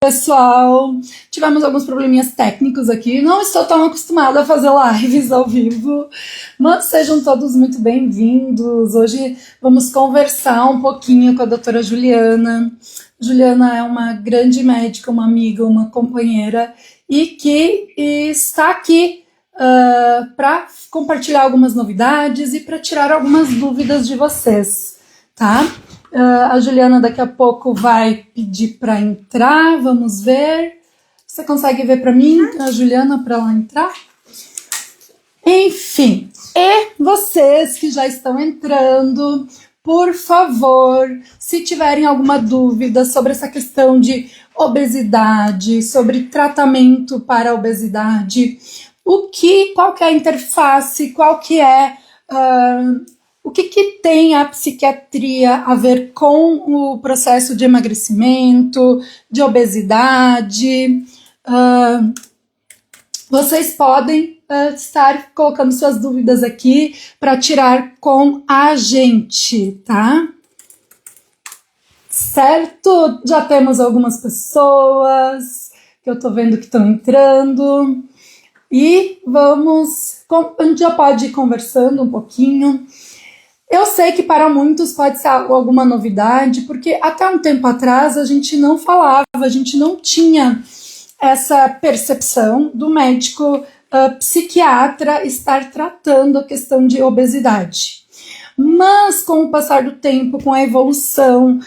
Pessoal, tivemos alguns probleminhas técnicos aqui. Não estou tão acostumada a fazer lives ao vivo, mas sejam todos muito bem-vindos. Hoje vamos conversar um pouquinho com a doutora Juliana. Juliana é uma grande médica, uma amiga, uma companheira e que está aqui para compartilhar algumas novidades e para tirar algumas dúvidas de vocês, tá? A Juliana daqui a pouco vai pedir para entrar, vamos ver. Você consegue ver para mim a Juliana para ela entrar? Enfim, e vocês que já estão entrando, por favor, se tiverem alguma dúvida sobre essa questão de obesidade, sobre tratamento para a obesidade, qual que é a interface, qual que é o que tem a psiquiatria a ver com o processo de emagrecimento, de obesidade? Vocês podem estar colocando suas dúvidas aqui para tirar com a gente, tá? Certo? Já temos algumas pessoas que eu tô vendo que estão entrando. E a gente já pode ir conversando um pouquinho. Eu sei que para muitos pode ser alguma novidade, porque até um tempo atrás a gente não falava, a gente não tinha essa percepção do médico psiquiatra estar tratando a questão de obesidade. Mas com o passar do tempo, com a evolução,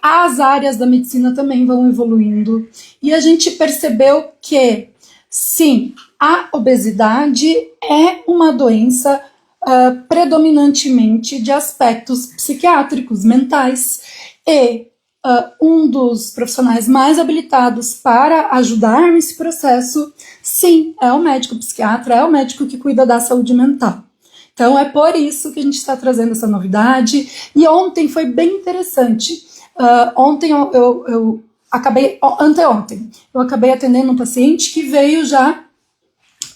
as áreas da medicina também vão evoluindo e a gente percebeu que, sim, a obesidade é uma doença predominantemente de aspectos psiquiátricos, mentais, e um dos profissionais mais habilitados para ajudar nesse processo, sim, é o médico psiquiatra, é o médico que cuida da saúde mental. Então é por isso que a gente está trazendo essa novidade. E ontem foi bem interessante. Anteontem, eu acabei atendendo um paciente que veio já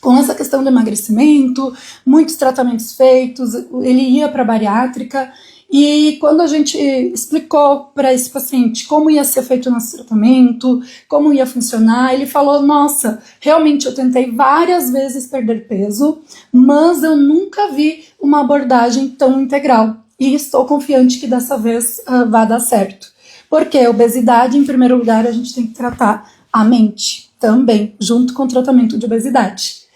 com essa questão do emagrecimento, muitos tratamentos feitos, ele ia para a bariátrica, e quando a gente explicou para esse paciente como ia ser feito o nosso tratamento, como ia funcionar, ele falou, nossa, realmente eu tentei várias vezes perder peso, mas eu nunca vi uma abordagem tão integral, e estou confiante que dessa vez vai dar certo. Porque a obesidade, em primeiro lugar, a gente tem que tratar a mente também, junto com o tratamento de obesidade.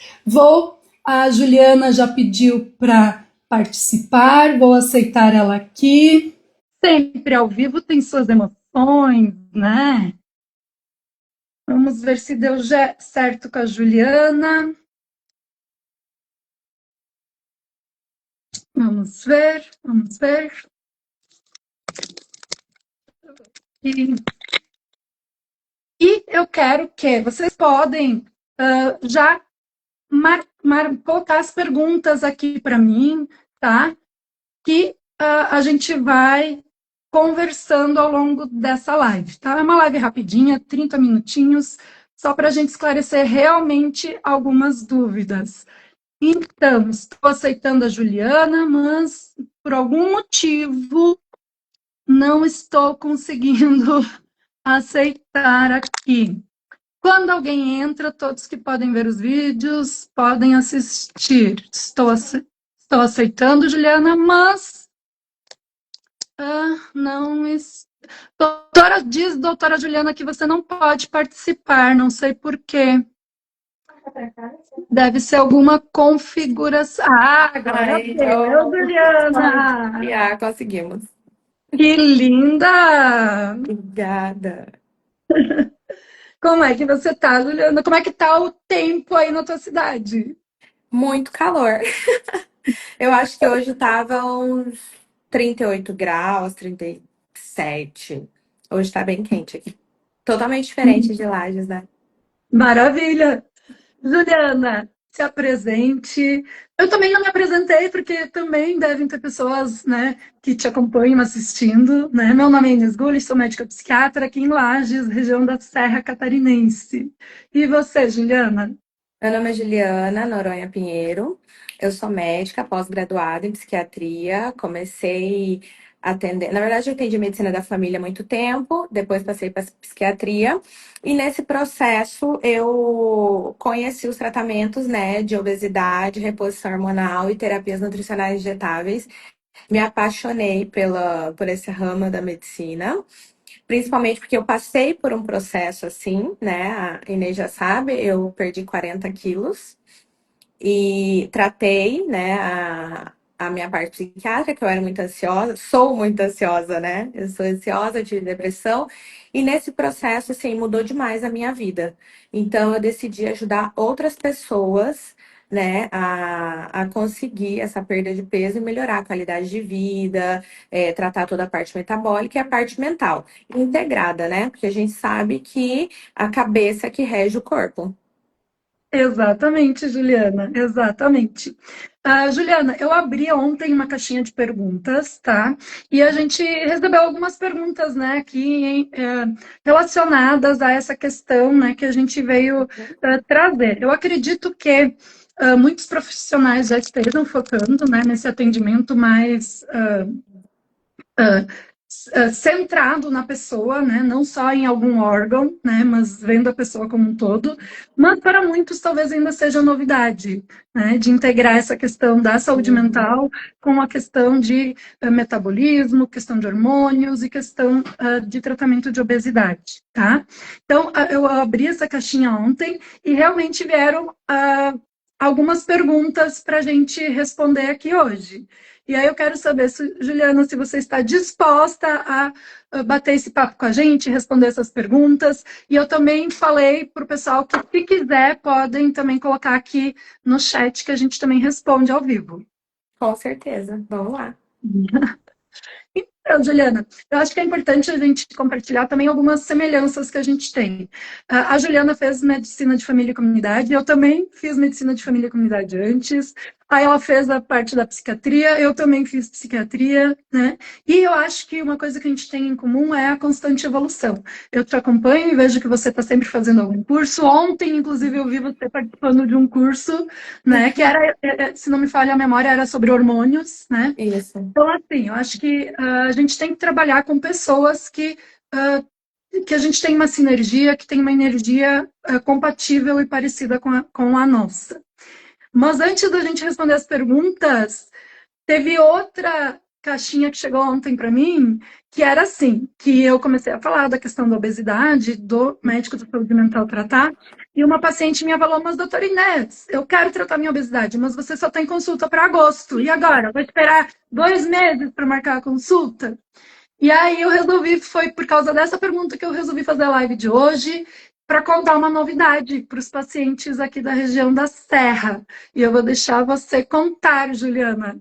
A Juliana já pediu para participar, vou aceitar ela aqui. Sempre ao vivo tem suas emoções, né? Vamos ver se deu certo com a Juliana. Vamos ver. E eu quero que vocês podem já colocar as perguntas aqui para mim, tá? Que a gente vai conversando ao longo dessa live, tá? É uma live rapidinha, 30 minutinhos, só para a gente esclarecer realmente algumas dúvidas. Então, estou aceitando a Juliana, mas por algum motivo não estou conseguindo aceitar aqui. Quando alguém entra, todos que podem ver os vídeos podem assistir. Estou aceitando, Juliana, mas não estou. Doutora Juliana, que você não pode participar, não sei por quê. Deve ser alguma configuração. Agora deu, Juliana! Conseguimos. Que linda! Obrigada. Como é que você tá, Juliana? Como é que tá o tempo aí na tua cidade? Muito calor. Eu acho que hoje tava uns 38 graus, 37. Hoje tá bem quente aqui. Totalmente diferente de Lages, né? Maravilha! Juliana, se apresente. Eu também não me apresentei, porque também devem ter pessoas, né, que te acompanham assistindo, né? Meu nome é Inês Gulli, sou médica psiquiatra aqui em Lages, região da Serra Catarinense. E você, Juliana? Meu nome é Juliana Noronha Pinheiro. Eu sou médica, pós-graduada em psiquiatria. Comecei atender. Na verdade, eu atendi medicina da família há muito tempo, depois passei para psiquiatria, e nesse processo eu conheci os tratamentos, né, de obesidade, reposição hormonal e terapias nutricionais injetáveis. Me apaixonei por esse ramo da medicina, principalmente porque eu passei por um processo assim, né? A Inês já sabe, eu perdi 40 quilos e tratei, né, a minha parte psiquiátrica, que eu era muito ansiosa, sou muito ansiosa, né? Eu sou ansiosa, de depressão, e nesse processo, assim, mudou demais a minha vida. Então, eu decidi ajudar outras pessoas, né, a conseguir essa perda de peso e melhorar a qualidade de vida, tratar toda a parte metabólica e a parte mental, integrada, né? Porque a gente sabe que a cabeça que rege o corpo. Exatamente, Juliana, exatamente. Juliana, eu abri ontem uma caixinha de perguntas, tá? E a gente recebeu algumas perguntas, né, aqui relacionadas a essa questão, né, que a gente veio trazer. Eu acredito que muitos profissionais já estejam focando, né, nesse atendimento mais centrado na pessoa, né? Não só em algum órgão, né? Mas vendo a pessoa como um todo. Mas para muitos talvez ainda seja novidade, né? De integrar essa questão da saúde Uhum. mental com a questão de metabolismo, questão de hormônios e questão de tratamento de obesidade, tá? Então, eu abri essa caixinha ontem e realmente vieram algumas perguntas para a gente responder aqui hoje. E aí eu quero saber, Juliana, se você está disposta a bater esse papo com a gente, responder essas perguntas. E eu também falei para o pessoal que, se quiser, podem também colocar aqui no chat que a gente também responde ao vivo. Com certeza. Vamos lá. Então, Juliana, eu acho que é importante a gente compartilhar também algumas semelhanças que a gente tem. A Juliana fez medicina de família e comunidade, eu também fiz medicina de família e comunidade antes. Aí ela fez a parte da psiquiatria, eu também fiz psiquiatria, né? E eu acho que uma coisa que a gente tem em comum é a constante evolução. Eu te acompanho e vejo que você está sempre fazendo algum curso. Ontem, inclusive, eu vi você participando de um curso, né? Que era, se não me falha a memória, era sobre hormônios, né? Isso. Então, assim, eu acho que a gente tem que trabalhar com pessoas que a gente tem uma sinergia, que tem uma energia compatível e parecida com a nossa. Mas antes da gente responder as perguntas, teve outra caixinha que chegou ontem para mim, que era assim, que eu comecei a falar da questão da obesidade, do médico da saúde mental tratar, e uma paciente minha falou, mas doutora Inês, eu quero tratar minha obesidade, mas você só tem consulta para agosto, e agora? Vai esperar 2 meses para marcar a consulta? E aí eu resolvi, foi por causa dessa pergunta que eu resolvi fazer a live de hoje, para contar uma novidade para os pacientes aqui da região da Serra. E eu vou deixar você contar, Juliana.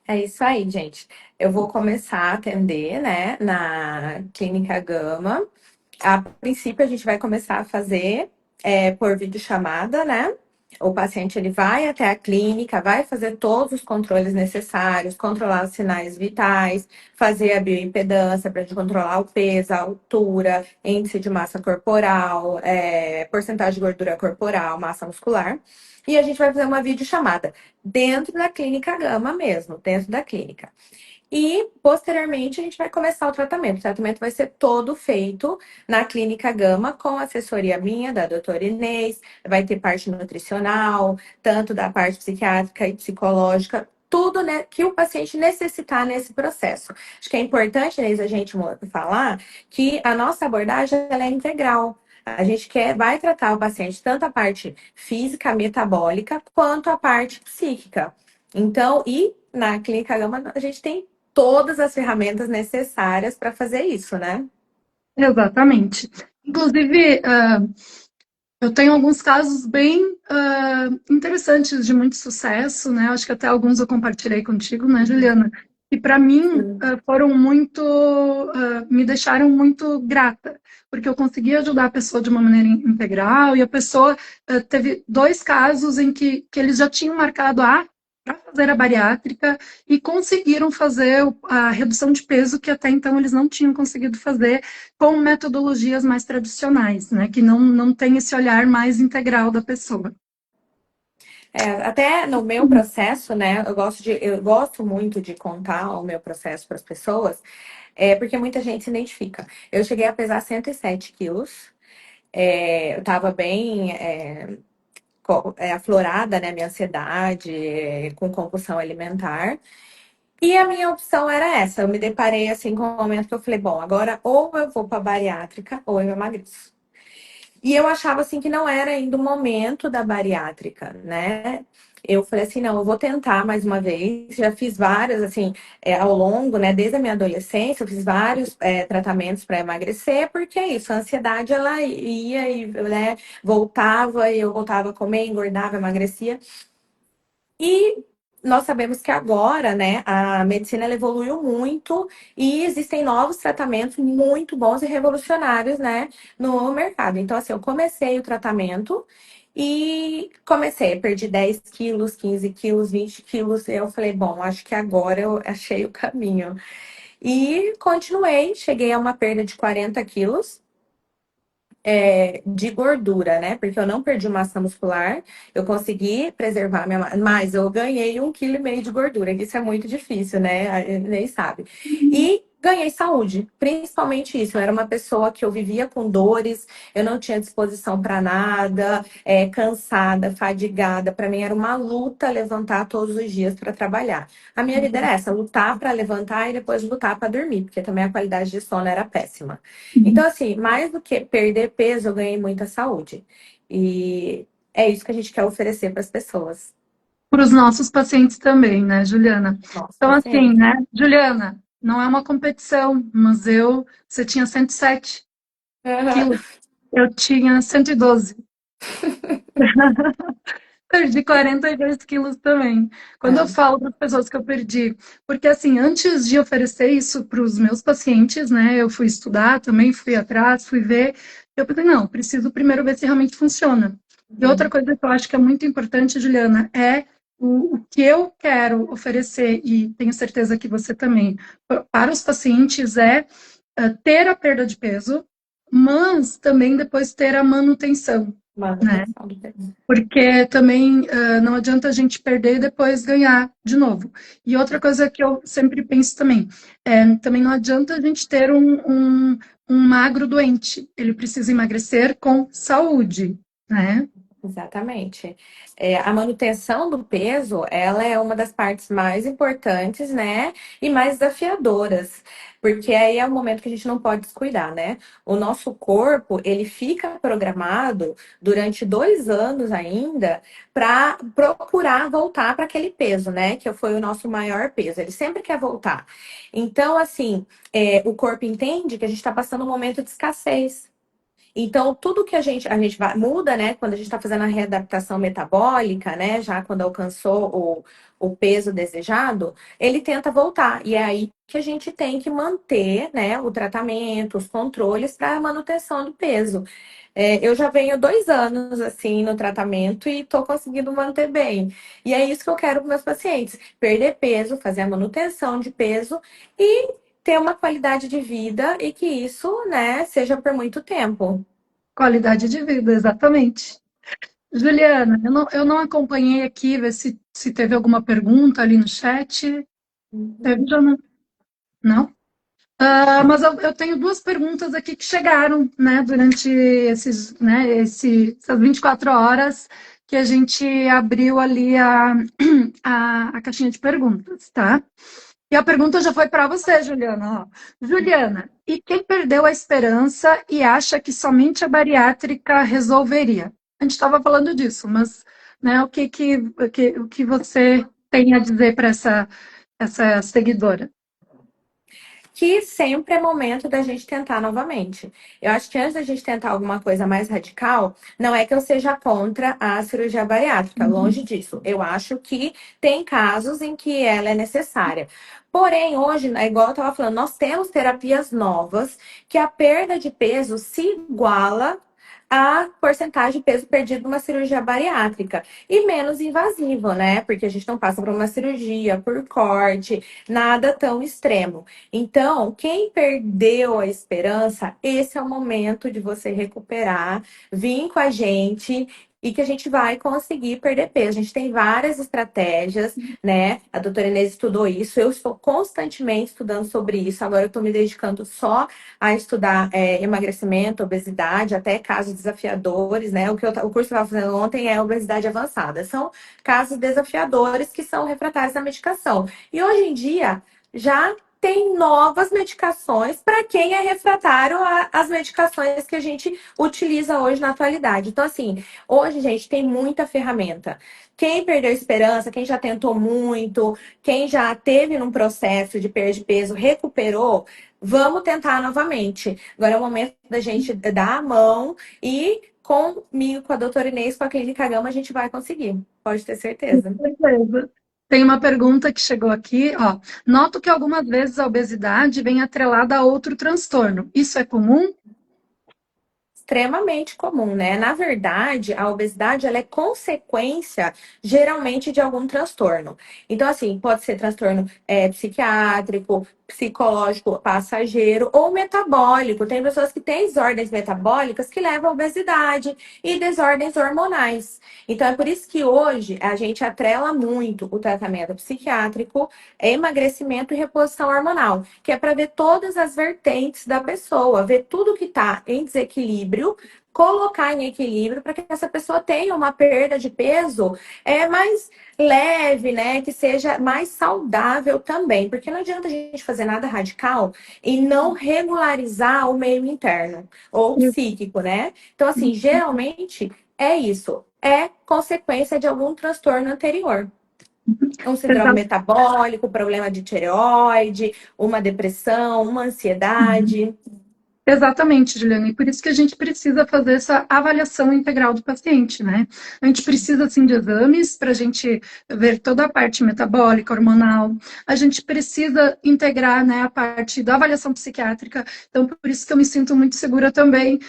É isso aí, gente. Eu vou começar a atender, né, na Clínica Gama. A princípio, a gente vai começar a fazer por videochamada, né? O paciente ele vai até a clínica, vai fazer todos os controles necessários, controlar os sinais vitais, fazer a bioimpedância para controlar o peso, a altura, índice de massa corporal, porcentagem de gordura corporal, massa muscular. E a gente vai fazer uma videochamada dentro da clínica Gama mesmo, dentro da clínica. E, posteriormente, a gente vai começar o tratamento. O tratamento vai ser todo feito na Clínica Gama, com assessoria minha, da doutora Inês. Vai ter parte nutricional, tanto da parte psiquiátrica e psicológica, tudo, né, que o paciente necessitar nesse processo. Acho que é importante, Inês, a gente falar que a nossa abordagem ela é integral. A gente vai tratar o paciente tanto a parte física, metabólica, quanto a parte psíquica. Então, e na Clínica Gama a gente tem todas as ferramentas necessárias para fazer isso, né? Exatamente. Inclusive, eu tenho alguns casos bem interessantes de muito sucesso, né? Acho que até alguns eu compartilhei contigo, né, Juliana? E para mim Sim. foram muito, me deixaram muito grata, porque eu consegui ajudar a pessoa de uma maneira integral e a pessoa teve 2 casos em que eles já tinham marcado para fazer a bariátrica e conseguiram fazer a redução de peso que até então eles não tinham conseguido fazer com metodologias mais tradicionais, né? Que não tem esse olhar mais integral da pessoa. Até no meu processo, né? Eu gosto muito de contar o meu processo para as pessoas, porque muita gente se identifica. Eu cheguei a pesar 107 quilos, eu estava bem aflorada, né? Minha ansiedade, com compulsão alimentar. E a minha opção era essa. Eu me deparei assim com um momento que eu falei, bom, agora ou eu vou para bariátrica ou eu emagreço. E eu achava assim que não era ainda o momento da bariátrica, né? Eu falei assim, não, eu vou tentar mais uma vez. Já fiz vários, assim, ao longo, né? Desde a minha adolescência, eu fiz vários tratamentos para emagrecer, porque é isso, a ansiedade ela ia e, né, voltava, e eu voltava a comer, engordava, emagrecia. E nós sabemos que agora, né, a medicina ela evoluiu muito e existem novos tratamentos muito bons e revolucionários, né, no mercado. Então, assim, eu comecei o tratamento e perdi 10 quilos, 15 quilos, 20 quilos. E eu falei, bom, acho que agora eu achei o caminho. E continuei, cheguei a uma perda de 40 quilos de gordura, né? Porque eu não perdi massa muscular, eu consegui preservar minha mas eu ganhei 1,5 kg de gordura, que isso é muito difícil, né? A gente nem sabe. E ganhei saúde, principalmente isso. Eu era uma pessoa que eu vivia com dores, eu não tinha disposição para nada, cansada, fadigada. Para mim era uma luta levantar todos os dias para trabalhar. A minha vida era essa, lutar para levantar e depois lutar para dormir, porque também a qualidade de sono era péssima. Então, assim, mais do que perder peso, eu ganhei muita saúde. E é isso que a gente quer oferecer para as pessoas. Para os nossos pacientes também, né, Juliana? Nossa, Então, assim, paciente. né, Juliana, não é uma competição, mas você tinha 107 Aham. quilos, eu tinha 112. Perdi 42 quilos também. Quando eu É. falo para as pessoas que eu perdi, porque assim, antes de oferecer isso para os meus pacientes, né, eu fui estudar também, fui atrás, fui ver, eu pensei, não, preciso primeiro ver se realmente funciona. E outra Uhum. coisa que eu acho que é muito importante, Juliana, é o que eu quero oferecer, e tenho certeza que você também, para os pacientes, ter a perda de peso, mas também depois ter a manutenção, né? Manutenção do peso. Porque também não adianta a gente perder e depois ganhar de novo. E outra coisa que eu sempre penso também, também não adianta a gente ter um magro doente. Ele precisa emagrecer com saúde, né? Exatamente. A manutenção do peso, ela é uma das partes mais importantes, né? E mais desafiadoras, porque aí é o momento que a gente não pode descuidar, né? O nosso corpo, ele fica programado durante 2 anos ainda para procurar voltar para aquele peso, né? Que foi o nosso maior peso. Ele sempre quer voltar. Então, assim, o corpo entende que a gente está passando um momento de escassez. Então, tudo que muda, né? Quando a gente está fazendo a readaptação metabólica, né? Já quando alcançou o peso desejado, ele tenta voltar. E é aí que a gente tem que manter, né? O tratamento, os controles para a manutenção do peso. Eu já venho 2 anos assim no tratamento e estou conseguindo manter bem. E é isso que eu quero para meus pacientes: perder peso, fazer a manutenção de peso e ter uma qualidade de vida e que isso, né, seja por muito tempo. Qualidade de vida, exatamente. Juliana, eu não acompanhei aqui, ver se teve alguma pergunta ali no chat. Teve, Uhum. já não? Não? Mas eu tenho duas perguntas aqui que chegaram, né, durante essas 24 horas que a gente abriu ali a caixinha de perguntas, tá? E a pergunta já foi para você, Juliana. Ó. Juliana, e quem perdeu a esperança e acha que somente a bariátrica resolveria? A gente estava falando disso, mas né, o que você tem a dizer para essa seguidora? Que sempre é momento da gente tentar novamente. Eu acho que antes da gente tentar alguma coisa mais radical, não é que eu seja contra a cirurgia bariátrica, longe disso. Eu acho que tem casos em que ela é necessária. Porém, hoje, né, igual eu estava falando, nós temos terapias novas que a perda de peso se iguala à porcentagem de peso perdido numa cirurgia bariátrica e menos invasivo, né? Porque a gente não passa por uma cirurgia, por corte, nada tão extremo. Então, quem perdeu a esperança, esse é o momento de você recuperar, vir com a gente e que a gente vai conseguir perder peso. A gente tem várias estratégias, né? A doutora Inês estudou isso, eu estou constantemente estudando sobre isso. Agora eu estou me dedicando só a estudar emagrecimento, obesidade, até casos desafiadores, né? O curso que eu estava fazendo ontem é obesidade avançada. São casos desafiadores que são refratários à medicação. E hoje em dia já tem novas medicações para quem é refratário às medicações que a gente utiliza hoje na atualidade. Então, assim, hoje, gente, tem muita ferramenta. Quem perdeu esperança, quem já tentou muito, quem já teve num processo de perda de peso, recuperou, vamos tentar novamente. Agora é o momento da gente dar a mão e comigo, com a doutora Inês, com a Clínica Gama, a gente vai conseguir. Pode ter certeza. Beleza. Tem uma pergunta que chegou aqui, ó. Noto que algumas vezes a obesidade vem atrelada a outro transtorno. Isso é comum? Extremamente comum, né? Na verdade, a obesidade ela é consequência, geralmente, de algum transtorno. Então, assim, pode ser transtorno psiquiátrico, psicológico, passageiro ou metabólico. Tem pessoas que têm desordens metabólicas que levam à obesidade e desordens hormonais. Então, é por isso que hoje a gente atrela muito o tratamento psiquiátrico, emagrecimento e reposição hormonal, que é para ver todas as vertentes da pessoa, ver tudo que está em desequilíbrio, colocar em equilíbrio para que essa pessoa tenha uma perda de peso mais leve, né? Que seja mais saudável também. Porque não adianta a gente fazer nada radical e não regularizar o meio interno ou psíquico, né? Então, assim, geralmente é isso. É consequência de algum transtorno anterior. Um síndrome metabólico, problema de tireoide, uma depressão, uma ansiedade. Exatamente, Juliana, e por isso que a gente precisa fazer essa avaliação integral do paciente, né? A gente precisa, assim, de exames para a gente ver toda a parte metabólica, hormonal, a gente precisa integrar, né, a parte da avaliação psiquiátrica, então por isso que eu me sinto muito segura também,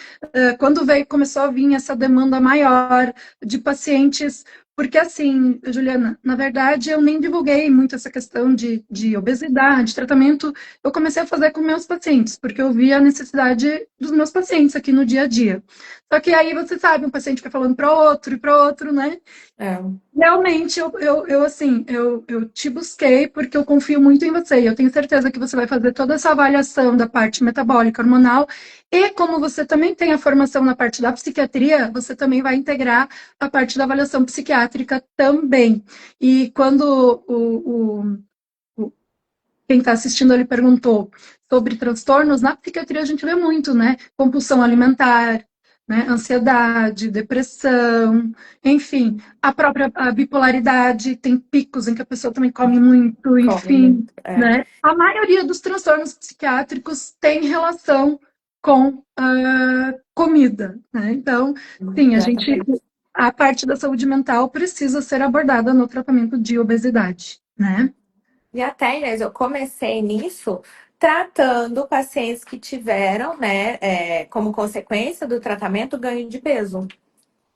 quando começou a vir essa demanda maior de pacientes. Porque, assim, Juliana, na verdade, eu nem divulguei muito essa questão de obesidade, tratamento. Eu comecei a fazer com meus pacientes, porque eu vi a necessidade dos meus pacientes aqui no dia a dia. Só que aí, você sabe, um paciente fica falando para outro e para outro, né? É. Realmente, eu te busquei porque eu confio muito em você e eu tenho certeza que você vai fazer toda essa avaliação da parte metabólica, hormonal, e como você também tem a formação na parte da psiquiatria, você também vai integrar a parte da avaliação psiquiátrica também. E quando quem está assistindo ali perguntou sobre transtornos, na psiquiatria a gente vê muito, né? Compulsão alimentar, né? Ansiedade, depressão, enfim, a bipolaridade, tem picos em que a pessoa também come muito, Come enfim, muito. É. né? A maioria dos transtornos psiquiátricos tem relação com comida, né? Então, sim, Exatamente. a parte da saúde mental precisa ser abordada no tratamento de obesidade, né? E até, Inês, eu comecei nisso tratando pacientes que tiveram, né, como consequência do tratamento, ganho de peso.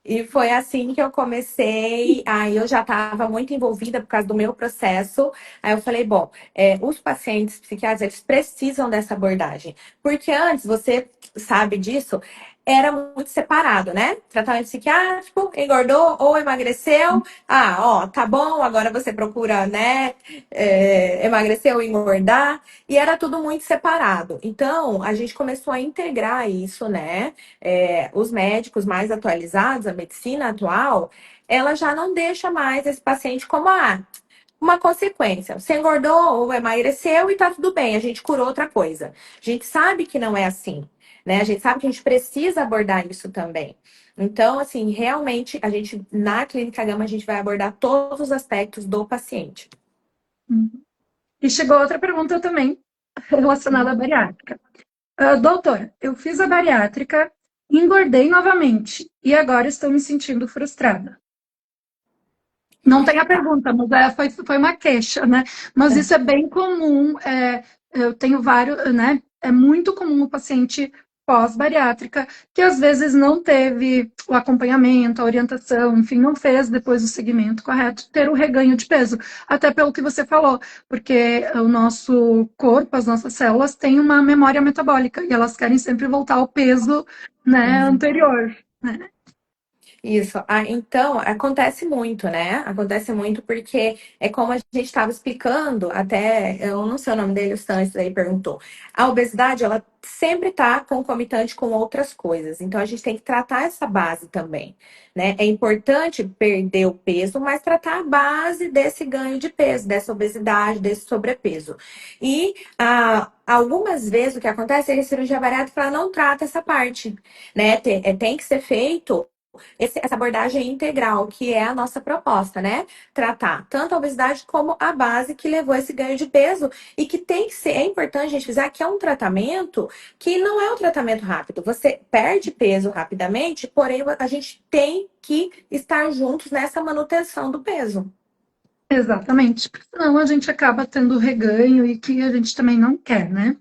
E foi assim que eu comecei. Aí eu já estava muito envolvida por causa do meu processo. Aí eu falei, bom, os pacientes psiquiátricos, eles precisam dessa abordagem. Porque antes, você sabe disso, era muito separado, né? Tratamento psiquiátrico, engordou ou emagreceu. Ah, ó, tá bom, agora você procura, né, emagrecer ou engordar. E era tudo muito separado. Então, a gente começou a integrar isso, né? Os médicos mais atualizados, a medicina atual, ela já não deixa mais esse paciente como uma consequência. Você engordou ou emagreceu e tá tudo bem, a gente curou outra coisa. A gente sabe que não é assim, né? A gente sabe que a gente precisa abordar isso também. Então, assim, realmente, na Clínica Gama, a gente vai abordar todos os aspectos do paciente. E chegou outra pergunta também relacionada à bariátrica. Doutora, eu fiz a bariátrica, engordei novamente e agora estou me sentindo frustrada. Não tem a Tá. pergunta, mas foi uma queixa, né? Mas isso é bem comum. Eu tenho vários, né? É muito comum o paciente pós-bariátrica que às vezes não teve o acompanhamento, a orientação, enfim, não fez depois o segmento correto, ter o reganho de peso. Até pelo que você falou, porque o nosso corpo, as nossas células têm uma memória metabólica e elas querem sempre voltar ao peso, né, Uhum. anterior, né? Isso. Então, acontece muito, né? Acontece muito porque é como a gente estava explicando, até, eu não sei o nome dele, o Stanley aí perguntou. A obesidade, ela sempre está concomitante com outras coisas. Então, a gente tem que tratar essa base também, né? É importante perder o peso, mas tratar a base desse ganho de peso, dessa obesidade, desse sobrepeso. E algumas vezes o que acontece é que a cirurgia bariátrica ela não trata essa parte, né? Tem que ser feito essa abordagem integral, que é a nossa proposta, né? Tratar tanto a obesidade como a base que levou esse ganho de peso e que tem que ser, é importante a gente frisar que é um tratamento que não é um tratamento rápido. Você perde peso rapidamente, porém a gente tem que estar juntos nessa manutenção do peso. Exatamente, porque senão a gente acaba tendo reganho e que a gente também não quer, né?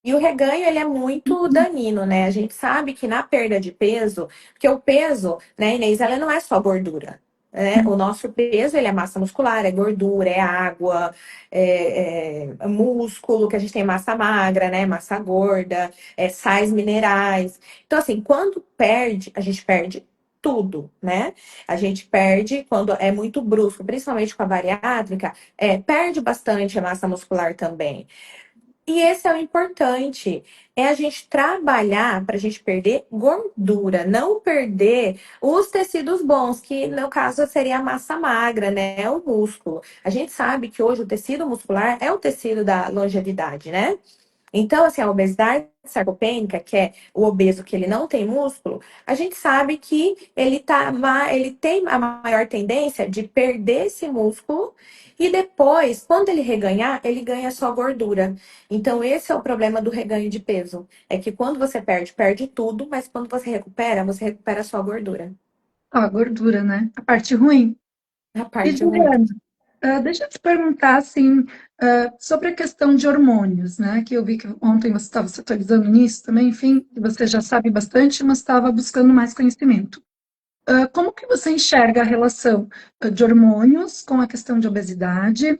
E o reganho, ele é muito danino, né? A gente sabe que na perda de peso, porque o peso, né, Inês, ela não é só gordura, né? O nosso peso, ele é massa muscular, é gordura, é água, é músculo, que a gente tem massa magra, né? Massa gorda, sais minerais. Então, assim, quando perde, a gente perde tudo, né? A gente perde quando é muito brusco, principalmente com a bariátrica, perde bastante a massa muscular também. E esse é o importante, é a gente trabalhar para a gente perder gordura, não perder os tecidos bons, que no caso seria a massa magra, né? O músculo. A gente sabe que hoje o tecido muscular é o tecido da longevidade, né? Então, assim, a obesidade sarcopênica, que é o obeso que ele não tem músculo, a gente sabe que ele tem a maior tendência de perder esse músculo e depois, quando ele reganhar, ele ganha só gordura. Então, esse é o problema do reganho de peso. É que quando você perde, perde tudo, mas quando você recupera só gordura. Ó, a gordura, né? A parte ruim. A E parte ruim. Juliana, deixa eu te perguntar, assim, sobre a questão de hormônios, né? Que eu vi que ontem você estava se atualizando nisso também, enfim, que você já sabe bastante, mas estava buscando mais conhecimento. Como que você enxerga a relação de hormônios com a questão de obesidade?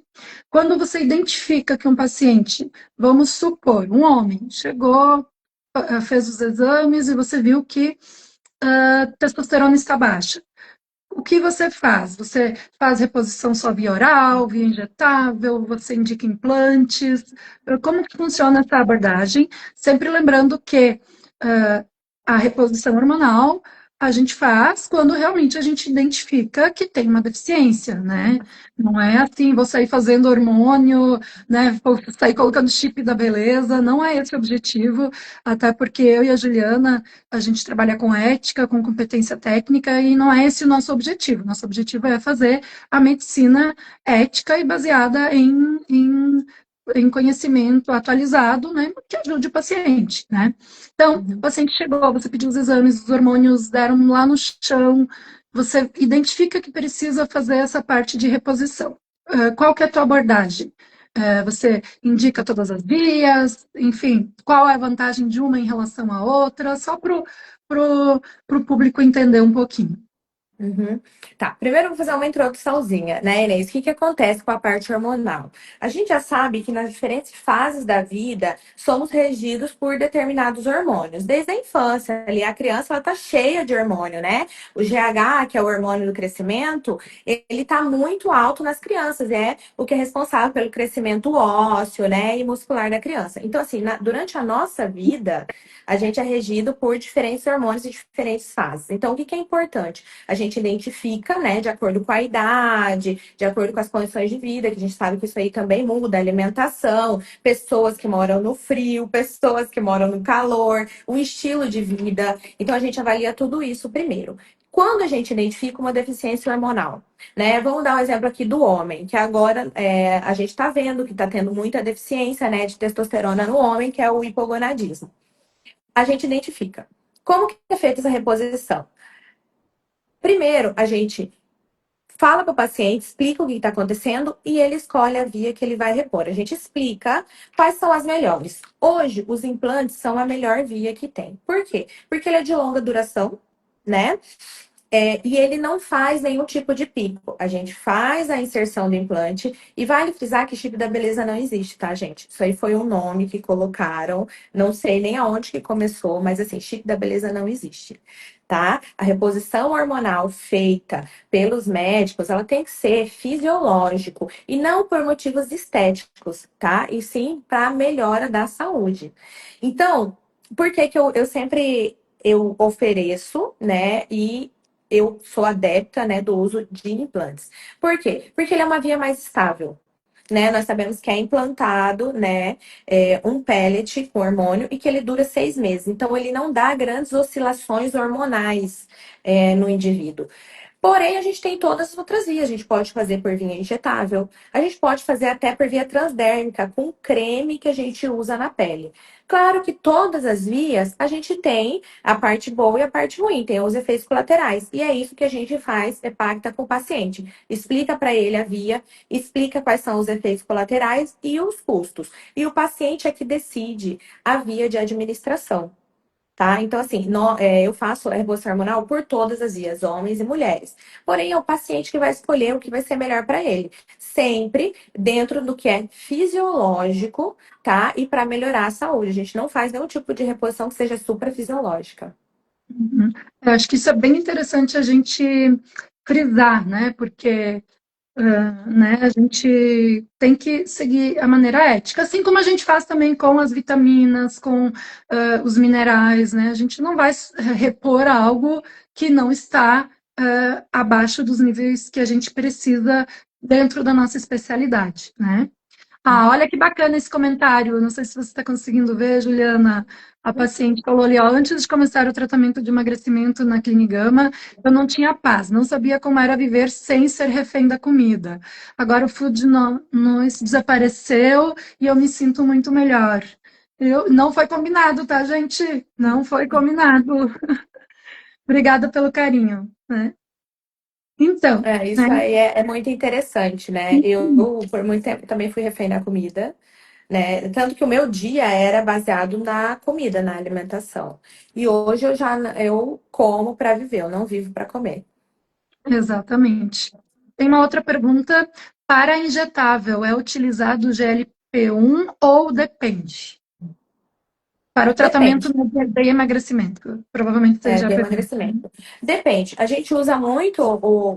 Quando você identifica que um paciente, vamos supor, um homem, chegou, fez os exames e você viu que a testosterona está baixa. O que você faz? Você faz reposição só via oral, via injetável, você indica implantes? Como que funciona essa abordagem? Sempre lembrando que a reposição hormonal a gente faz quando realmente a gente identifica que tem uma deficiência, né? Não é assim, vou sair fazendo hormônio, né? Vou sair colocando chip da beleza, não é esse o objetivo, até porque eu e a Juliana a gente trabalha com ética, com competência técnica, e não é esse o nosso objetivo. Nosso objetivo é fazer a medicina ética e baseada em conhecimento atualizado, né, que ajude o paciente, né? Então, o Uhum. paciente chegou, você pediu os exames, os hormônios deram lá no chão, você identifica que precisa fazer essa parte de reposição. Qual que é a tua abordagem? Você indica todas as vias, enfim, qual é a vantagem de uma em relação à outra, só para o público entender um pouquinho. Uhum. Tá, primeiro eu vou fazer uma introduçãozinha, né, Inês? O que que acontece com a parte hormonal? A gente já sabe que nas diferentes fases da vida somos regidos por determinados hormônios. Desde a infância, ali a criança ela tá cheia de hormônio, né? O GH, que é o hormônio do crescimento, ele tá muito alto nas crianças, é o que é responsável pelo crescimento ósseo, né, e muscular da criança. Então, assim, durante a nossa vida, a gente é regido por diferentes hormônios e diferentes fases. Então, o que que é importante? A gente identifica, né, de acordo com a idade, de acordo com as condições de vida, que a gente sabe que isso aí também muda, alimentação, pessoas que moram no frio, pessoas que moram no calor, o estilo de vida. Então a gente avalia tudo isso primeiro. Quando a gente identifica uma deficiência hormonal, né? Vamos dar um exemplo aqui do homem, que agora a gente está vendo que está tendo muita deficiência, né, de testosterona no homem, que é o hipogonadismo. A gente identifica. Como que é feita essa reposição? Primeiro, a gente fala para o paciente, explica o que está acontecendo e ele escolhe a via que ele vai repor. A gente explica quais são as melhores. Hoje, os implantes são a melhor via que tem. Por quê? Porque ele é de longa duração, né? E ele não faz nenhum tipo de pico. A gente faz a inserção do implante e vale frisar que chip da beleza não existe, tá, gente? Isso aí foi um nome que colocaram, não sei nem aonde que começou, mas assim, chip da beleza não existe, tá? A reposição hormonal feita pelos médicos, ela tem que ser fisiológico e não por motivos estéticos, tá? E sim para melhora da saúde. Então, por que que eu sempre eu ofereço, né? E eu sou adepta, né, do uso de implantes. Por quê? Porque ele é uma via mais estável. Né, nós sabemos que é implantado, né, um pellet com hormônio e que ele dura 6 meses. Então, ele não dá grandes oscilações hormonais, no indivíduo. Porém, a gente tem todas as outras vias. A gente pode fazer por via injetável, a gente pode fazer até por via transdérmica, com creme que a gente usa na pele. Claro que todas as vias a gente tem a parte boa e a parte ruim, tem os efeitos colaterais. E é isso que a gente faz, pacta com o paciente. Explica para ele a via, explica quais são os efeitos colaterais e os custos. E o paciente é que decide a via de administração. Tá? Então, assim, eu faço a reposição hormonal por todas as vias, homens e mulheres. Porém, é o paciente que vai escolher o que vai ser melhor para ele. Sempre dentro do que é fisiológico, tá? E para melhorar a saúde. A gente não faz nenhum tipo de reposição que seja suprafisiológica. Uhum. Eu acho que isso é bem interessante a gente frisar, né? Porque né, a gente tem que seguir a maneira ética, assim como a gente faz também com as vitaminas, com os minerais, né? A gente não vai repor algo que não está abaixo dos níveis que a gente precisa dentro da nossa especialidade, né? Ah, olha que bacana esse comentário. Não sei se você está conseguindo ver, Juliana. A paciente falou ali, ó, antes de começar o tratamento de emagrecimento na Clinigama, eu não tinha paz, não sabia como era viver sem ser refém da comida. Agora o Food Noise desapareceu e eu me sinto muito melhor. Não foi combinado, tá, gente? Não foi combinado. Obrigada pelo carinho, né? Então, né? Isso aí é muito interessante, né? Eu, por muito tempo, também fui refém da comida, né? Tanto que o meu dia era baseado na comida, na alimentação. E hoje eu como para viver, eu não vivo para comer. Exatamente. Tem uma outra pergunta. Para injetável, é utilizado GLP-1 ou depende? Para o tratamento Depende. de emagrecimento. Provavelmente você já De perguntou. emagrecimento. Depende. A gente usa muito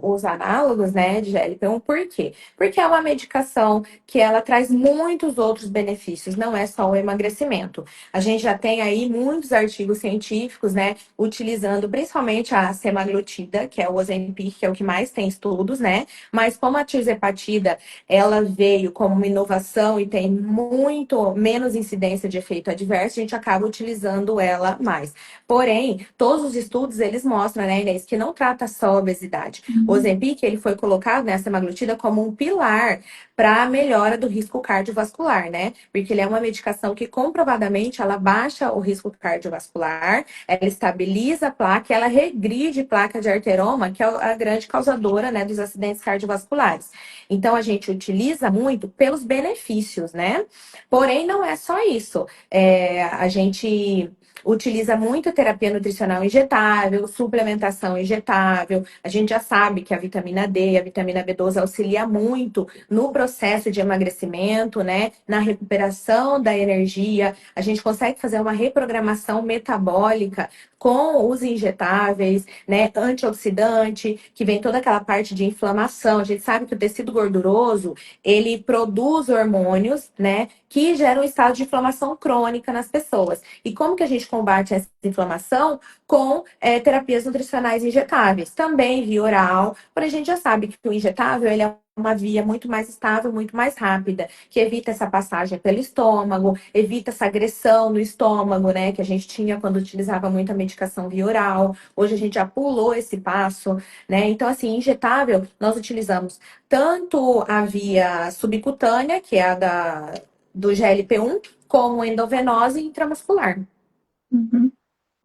os análogos, né, de GLP-1, por quê? Porque é uma medicação que ela traz muitos outros benefícios, não é só o emagrecimento. A gente já tem aí muitos artigos científicos, né, utilizando principalmente a semaglutida, que é o Ozempic, que é o que mais tem estudos, né, mas como a tirzepatida, ela veio como uma inovação e tem muito menos incidência de efeito adverso, a gente acaba utilizando ela mais. Porém, todos os estudos eles mostram, né, Inês, que não trata só a obesidade. O Ozempic ele foi colocado nessa semaglutida como um pilar para a melhora do risco cardiovascular, né? Porque ele é uma medicação que comprovadamente ela baixa o risco cardiovascular, ela estabiliza a placa, ela regride placa de arteroma, que é a grande causadora, né, dos acidentes cardiovasculares. Então a gente utiliza muito pelos benefícios, né? Porém, não é só isso. A gente utiliza muito terapia nutricional injetável, suplementação injetável. A gente já sabe que a vitamina D e a vitamina B12 auxilia muito no processo de emagrecimento, né? Na recuperação da energia. A gente consegue fazer uma reprogramação metabólica com os injetáveis, né? Antioxidante, que vem toda aquela parte de inflamação. A gente sabe que o tecido gorduroso, ele produz hormônios, né? Que geram um estado de inflamação crônica nas pessoas. E como que a gente combate essa inflamação? Com terapias nutricionais injetáveis, também via oral, porém a gente já sabe que o injetável ele é uma via muito mais estável, muito mais rápida, que evita essa passagem pelo estômago, evita essa agressão no estômago, né, que a gente tinha quando utilizava muita medicação via oral. Hoje a gente já pulou esse passo, né? Então, assim, injetável, nós utilizamos tanto a via subcutânea, que é a do GLP-1, como endovenose intramuscular. Uhum.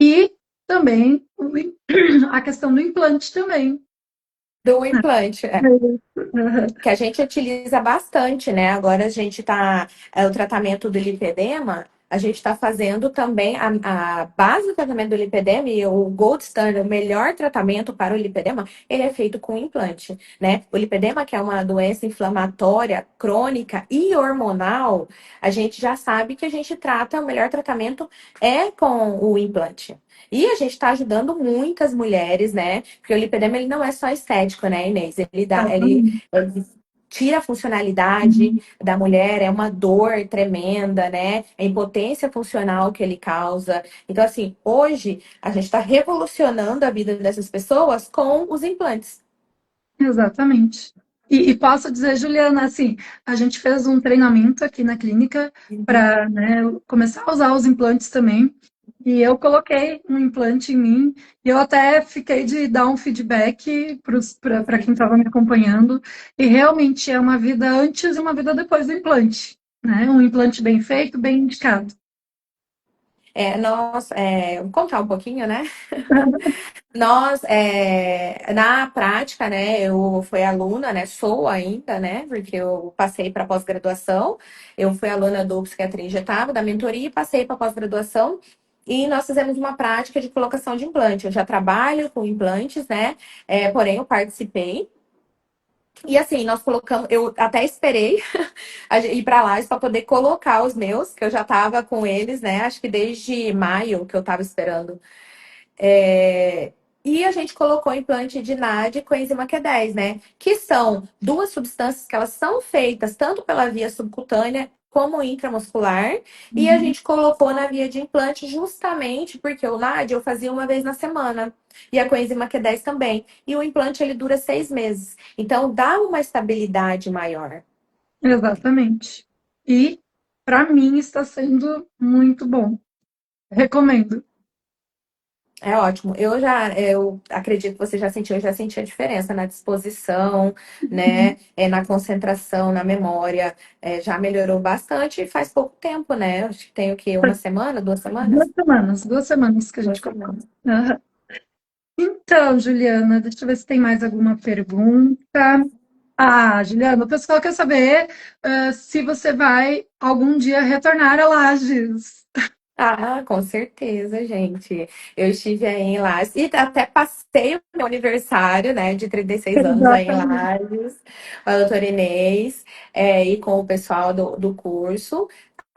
E também a questão do implante também. Do implante, Uhum. que a gente utiliza bastante, né? Agora a gente tá, o tratamento do lipedema, A gente está fazendo também a base do tratamento do lipedema e o gold standard, o melhor tratamento para o lipedema, ele é feito com implante, né? O lipedema, que é uma doença inflamatória, crônica e hormonal, a gente já sabe que a gente trata, o melhor tratamento é com o implante. E a gente está ajudando muitas mulheres, né? Porque o lipedema ele não é só estético, né, Inês? Ele tira a funcionalidade da mulher, é uma dor tremenda, né? A impotência funcional que ele causa. Então, assim, hoje a gente está revolucionando a vida dessas pessoas com os implantes. Exatamente. E posso dizer, Juliana, assim, a gente fez um treinamento aqui na clínica Uhum. para, né, começar a usar os implantes também. E eu coloquei um implante em mim e eu até fiquei de dar um feedback para quem estava me acompanhando. E realmente é uma vida antes e uma vida depois do implante, né? Um implante bem feito, bem indicado. Vou contar um pouquinho, né? Na prática, né, eu fui aluna, né, sou ainda, né, porque eu passei para pós-graduação, eu fui aluna do Psiquiatria Injetável, da mentoria, e passei para pós-graduação, e nós fizemos uma prática de colocação de implante. Eu já trabalho com implantes, né, porém eu participei, e assim, nós colocamos, eu até esperei ir para lá para poder colocar os meus, que eu já estava com eles, né, acho que desde maio que eu estava esperando. É, E a gente colocou implante de NAD com enzima Q10, né? Que são duas substâncias que elas são feitas tanto pela via subcutânea como intramuscular. E a gente colocou na via de implante justamente porque o NAD eu fazia uma vez na semana. E a coenzima Q10 também. E o implante ele dura 6 meses. Então dá uma estabilidade maior. Exatamente. E, para mim, está sendo muito bom. Recomendo. É ótimo. Eu acredito que você já sentiu, eu já senti a diferença na disposição, né? Na concentração, na memória. Já melhorou bastante e faz pouco tempo, né? Acho que tem o quê? Uma semana, 2 semanas? 2 semanas que a gente Duas colocou. semanas. Aham. Então, Juliana, deixa eu ver se tem mais alguma pergunta. Ah, Juliana, o pessoal quer saber se você vai algum dia retornar a Lages. Ah, com certeza, gente. Eu estive aí em Lages e até passei o meu aniversário, né, de 36 anos aí em Exatamente. Lages, com a doutora Inês, e com o pessoal do curso.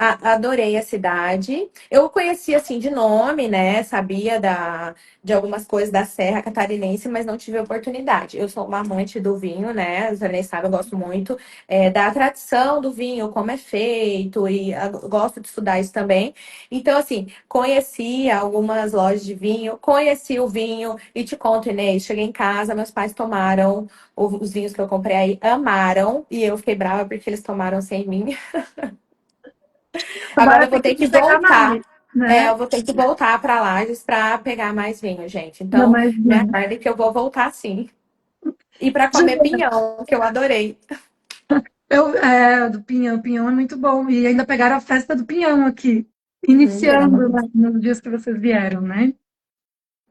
Adorei a cidade. Eu conhecia, assim, de nome, né, sabia de algumas coisas da Serra Catarinense, mas não tive a oportunidade. Eu sou uma amante do vinho, né, a doutora Inês sabe, eu gosto muito, da tradição do vinho, como é feito, e gosto de estudar isso também. Então, assim, conheci algumas lojas de vinho, conheci o vinho e te conto, Inês, cheguei em casa, meus pais tomaram os vinhos que eu comprei aí, amaram, e eu fiquei brava porque eles tomaram sem mim. Agora Agora eu vou tem ter que que pegar voltar. mais, né? Eu vou ter que voltar para Lages para pegar mais vinho, gente. Ainda Então, mais me bem. aguardem que eu vou voltar sim. E para comer Juliana, pinhão, que eu adorei. do Pinhão, o Pinhão é muito bom. E ainda pegaram a festa do Pinhão aqui, É uma iniciando, né, nos dias que vocês vieram, né?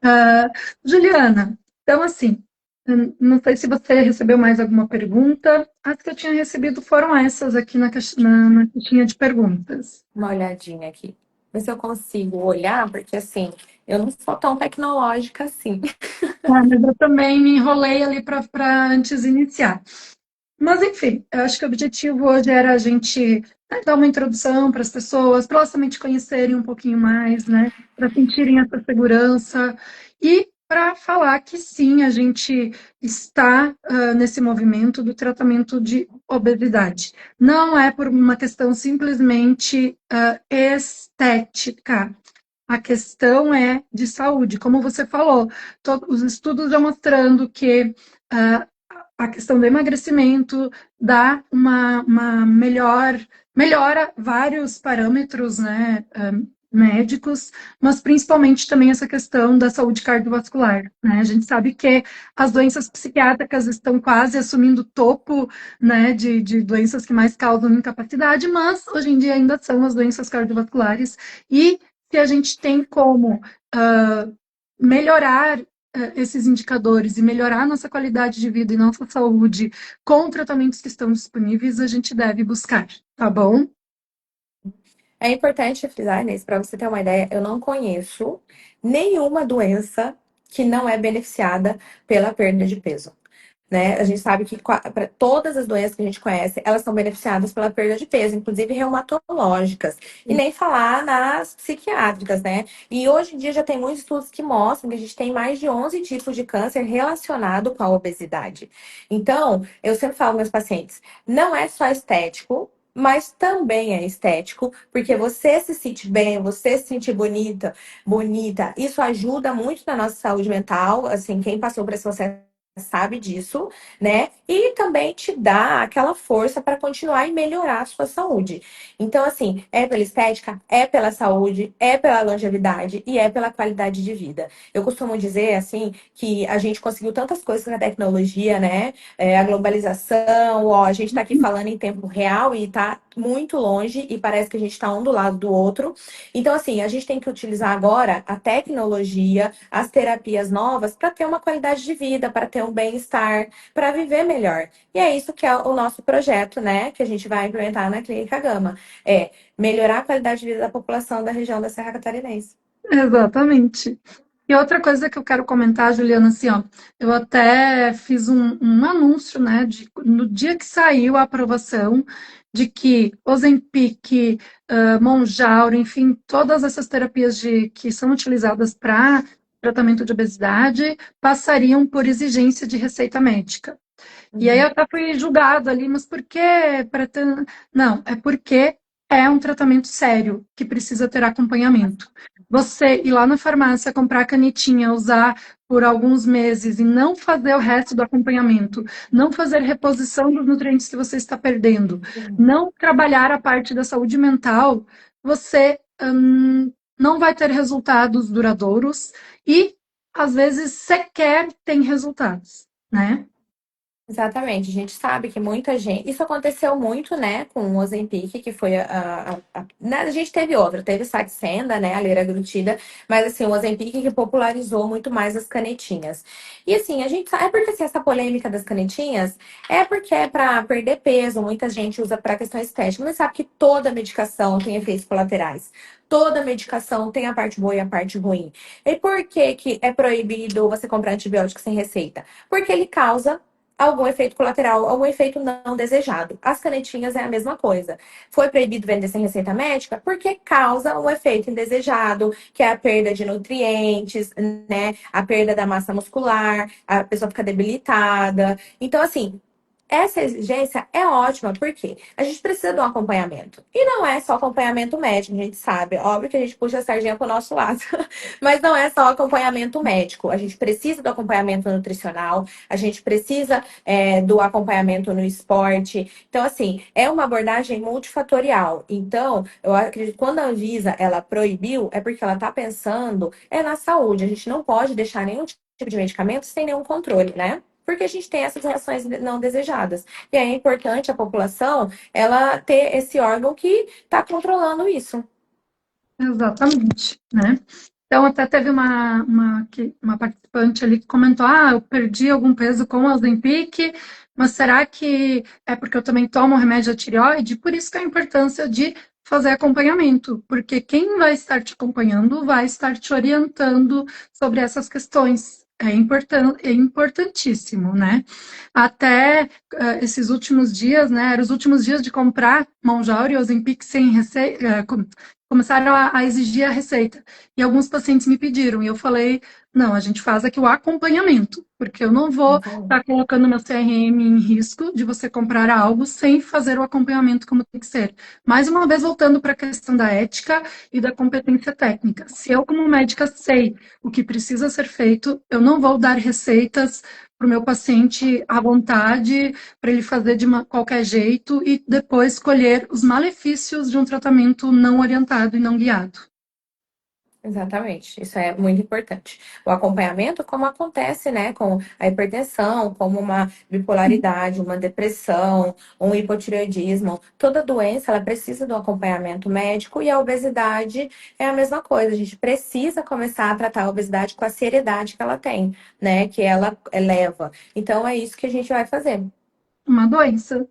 Ah, Juliana, então assim, não sei se você recebeu mais alguma pergunta. As que eu tinha recebido foram essas aqui na caixinha de perguntas. uma olhadinha aqui. Ver se eu consigo olhar, porque assim, eu não sou tão tecnológica assim. Ah, mas eu também me enrolei ali para antes iniciar. Mas, enfim, eu acho que o objetivo hoje era a gente, né, dar uma introdução para as pessoas, para elas também te conhecerem um pouquinho mais, né, para sentirem essa segurança e para falar que sim, a gente está nesse movimento do tratamento de obesidade. Não é por uma questão simplesmente estética. A questão é de saúde, como você falou, os estudos já mostrando que ah, a questão do emagrecimento dá uma melhora vários parâmetros, né, médicos, mas principalmente também essa questão da saúde cardiovascular, né? A gente sabe que as doenças psiquiátricas estão quase assumindo o topo, né, de doenças que mais causam incapacidade, mas hoje em dia ainda são as doenças cardiovasculares e se a gente tem como melhorar esses indicadores e melhorar nossa qualidade de vida e nossa saúde com tratamentos que estão disponíveis, a gente deve buscar, tá bom? É importante frisar, Inês, para você ter uma ideia, eu não conheço nenhuma doença que não é beneficiada pela perda de peso. Né? A gente sabe que para todas as doenças que a gente conhece, elas são beneficiadas pela perda de peso, inclusive reumatológicas, e nem falar nas psiquiátricas, né? E hoje em dia já tem muitos estudos que mostram que a gente tem mais de 11 tipos de câncer relacionado com a obesidade. Então, eu sempre falo aos meus pacientes, não é só estético, mas também é estético, porque você se sente bem, você se sentir bonita, isso ajuda muito na nossa saúde mental. Assim, quem passou por esse processo sabe disso, né? E também te dá aquela força para continuar e melhorar a sua saúde. Então, assim, é pela estética, é pela saúde, é pela longevidade e é pela qualidade de vida. Eu costumo dizer, assim, que a gente conseguiu tantas coisas com a tecnologia, né? A globalização, ó, a gente está aqui falando em tempo real e está muito longe e parece que a gente está um do lado do outro. Então, assim, a gente tem que utilizar agora a tecnologia, as terapias novas para ter uma qualidade de vida, para ter um bem-estar, para viver melhor. E é isso que é o nosso projeto, né? Que a gente vai implementar na Clínica Gama. É melhorar a qualidade de vida da população da região da Serra Catarinense. Exatamente. E outra coisa que eu quero comentar, Juliana, assim, ó, eu até fiz um anúncio, né, no dia que saiu a aprovação de que Ozempic, Mounjaro, enfim, todas essas terapias que são utilizadas para tratamento de obesidade passariam por exigência de receita médica. E aí eu Uhum. até fui julgado ali, mas por que Não, é porque é um tratamento sério, que precisa ter acompanhamento. Você ir lá na farmácia, comprar a canetinha, usar por alguns meses e não fazer o resto do acompanhamento, não fazer reposição dos nutrientes que você está perdendo, não trabalhar a parte da saúde mental, você não vai ter resultados duradouros e, às vezes, sequer tem resultados, né? Exatamente, a gente sabe que muita gente. Isso aconteceu muito, né, com o Ozempic, que foi né, a gente teve outra, teve Saxenda, né, a liraglutida, mas assim, o Ozempic que popularizou muito mais as canetinhas. E assim, a gente sabe, é porque assim, essa polêmica das canetinhas é porque é para perder peso, muita gente usa para questão estética, mas sabe que toda medicação tem efeitos colaterais. Toda medicação tem a parte boa e a parte ruim. E por que que é proibido você comprar antibiótico sem receita? Porque ele causa algum efeito colateral, algum efeito não desejado. As canetinhas é a mesma coisa. Foi proibido vender sem receita médica porque causa um efeito indesejado, que é a perda de nutrientes, né? A perda da massa muscular, a pessoa fica debilitada. Então, assim, essa exigência é ótima, porque a gente precisa de um acompanhamento. E não é só acompanhamento médico, a gente sabe. Óbvio que a gente puxa a sardinha para o nosso lado. Mas não é só acompanhamento médico. A gente precisa do acompanhamento nutricional, a gente precisa do acompanhamento no esporte. Então, assim, é uma abordagem multifatorial. Então, eu acredito que quando a Anvisa ela proibiu, é porque ela está pensando na saúde. A gente não pode deixar nenhum tipo de medicamento sem nenhum controle, né? Porque a gente tem essas reações não desejadas. E é importante a população ela ter esse órgão que está controlando isso. Exatamente, né? Então, até teve uma participante ali que comentou: ah, eu perdi algum peso com o Ozempic, mas será que é porque eu também tomo remédio à tireoide? Por isso que a importância de fazer acompanhamento, porque quem vai estar te acompanhando vai estar te orientando sobre essas questões. É importantíssimo, né? Até esses últimos dias, né? Eram os últimos dias de comprar Mounjaro e Ozempic sem receita, começaram a exigir a receita. E alguns pacientes me pediram, e eu falei, não, a gente faz aqui o acompanhamento, porque eu não vou estar colocando meu CRM em risco de você comprar algo sem fazer o acompanhamento como tem que ser. Mais uma vez, voltando para a questão da ética e da competência técnica. Se eu, como médica, sei o que precisa ser feito, eu não vou dar receitas para o meu paciente à vontade, para ele fazer de qualquer jeito e depois colher os malefícios de um tratamento não orientado e não guiado. Exatamente, isso é muito importante. O acompanhamento, como acontece, né, com a hipertensão, como uma bipolaridade, uma depressão, um hipotireoidismo, toda doença ela precisa do acompanhamento médico e a obesidade é a mesma coisa. A gente precisa começar a tratar a obesidade com a seriedade que ela tem, né, que ela eleva. Então é isso que a gente vai fazer. Uma doença.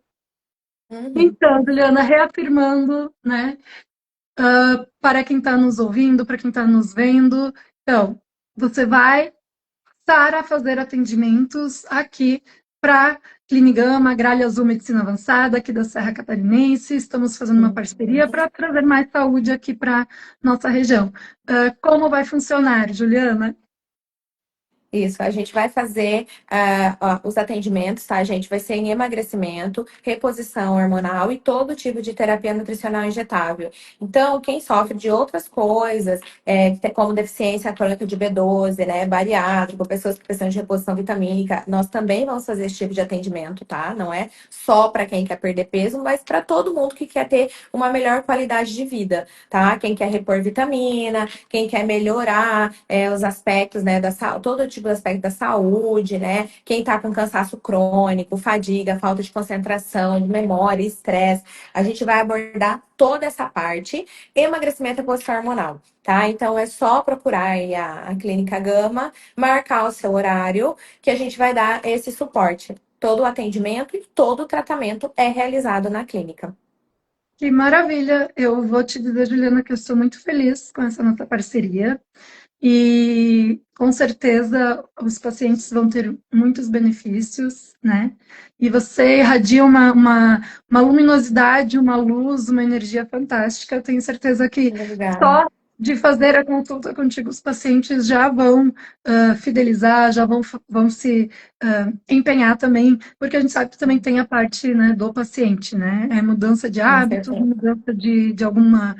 Uhum. Então, Juliana, reafirmando, né, para quem está nos ouvindo, para quem está nos vendo. Então, você vai para fazer atendimentos aqui para Clinigama, Gralha Azul Medicina Avançada, aqui da Serra Catarinense. Estamos fazendo uma parceria para trazer mais saúde aqui para nossa região. Como vai funcionar, Juliana? Isso, a gente vai fazer os atendimentos, tá? A gente vai ser em emagrecimento, reposição hormonal e todo tipo de terapia nutricional injetável. Então, quem sofre de outras coisas, como deficiência crônica de B12, né, bariátrico, pessoas que precisam de reposição vitamínica, nós também vamos fazer esse tipo de atendimento, tá? Não é só para quem quer perder peso, mas para todo mundo que quer ter uma melhor qualidade de vida, tá? Quem quer repor vitamina, quem quer melhorar os aspectos, né, todo tipo de aspecto da saúde, né? Quem tá com cansaço crônico, fadiga, falta de concentração, de memória, estresse, a gente vai abordar toda essa parte. Emagrecimento e reposição hormonal, tá? Então é só procurar aí a Clínica Gama, marcar o seu horário, que a gente vai dar esse suporte. Todo o atendimento e todo o tratamento é realizado na clínica. Que maravilha! Eu vou te dizer, Juliana, que eu estou muito feliz com essa nossa parceria. E com certeza os pacientes vão ter muitos benefícios, né? E você irradia uma luminosidade, uma luz, uma energia fantástica. Eu tenho certeza que Obrigada. só de fazer a consulta contigo, os pacientes já vão fidelizar, já vão se empenhar também, porque a gente sabe que também tem a parte, né, do paciente, né? É mudança de Com hábitos, certeza. mudança de alguma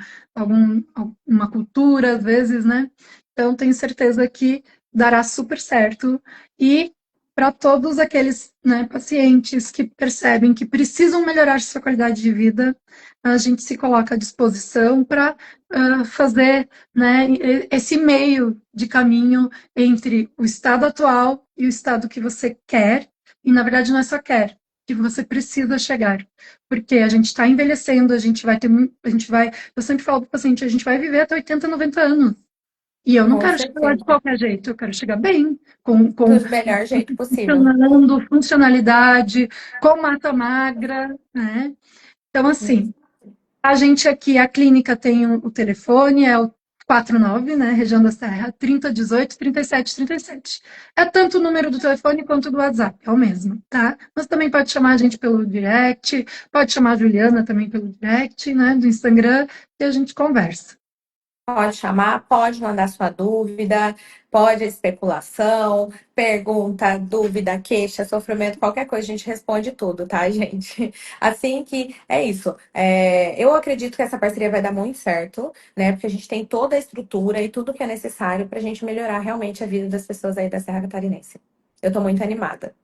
cultura, às vezes, né? Então, tenho certeza que dará super certo. E para todos aqueles, né, pacientes que percebem que precisam melhorar sua qualidade de vida, a gente se coloca à disposição para fazer, né, esse meio de caminho entre o estado atual e o estado que você quer, e na verdade não é só quer, que você precisa chegar. Porque a gente está envelhecendo, a gente vai ter, eu sempre falo para o paciente, a gente vai viver até 80, 90 anos. E eu não Com quero chegar lá de certeza. qualquer jeito, eu quero chegar bem, com Do melhor jeito possível. funcionando, funcionalidade, com massa magra, né? Então, assim, a gente aqui, a clínica tem o telefone, é o 49, né, região da Serra, 3018 3737. É tanto o número do telefone quanto do WhatsApp, é o mesmo, tá? Mas também pode chamar a gente pelo direct, pode chamar a Juliana também pelo direct, né, do Instagram, e a gente conversa. Pode chamar, pode mandar sua dúvida, pode especulação, pergunta, dúvida, queixa, sofrimento, qualquer coisa, a gente responde tudo, tá, gente? Assim que é isso. Eu acredito que essa parceria vai dar muito certo, né? Porque a gente tem toda a estrutura e tudo que é necessário para a gente melhorar realmente a vida das pessoas aí da Serra Catarinense. Eu tô muito animada.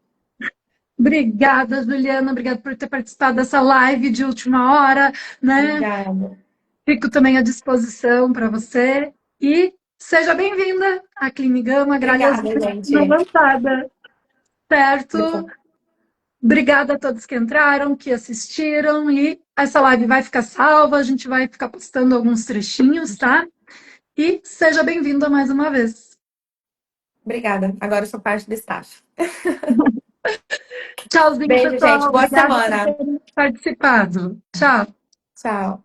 Obrigada, Juliana, obrigada por ter participado dessa live de última hora, né? Obrigada. Fico também à disposição para você e seja bem-vinda à Clinigama Gralha Azul Obrigada, Medicina gente. Avançada, certo? Obrigada a todos que entraram, que assistiram e essa live vai ficar salva, a gente vai ficar postando alguns trechinhos, tá? E seja bem-vinda mais uma vez. Obrigada. Agora eu sou parte do staff. Tchauzinho, Beijo, gente. pessoal. Boa Obrigada por semana. terem participado. Tchau. Tchau.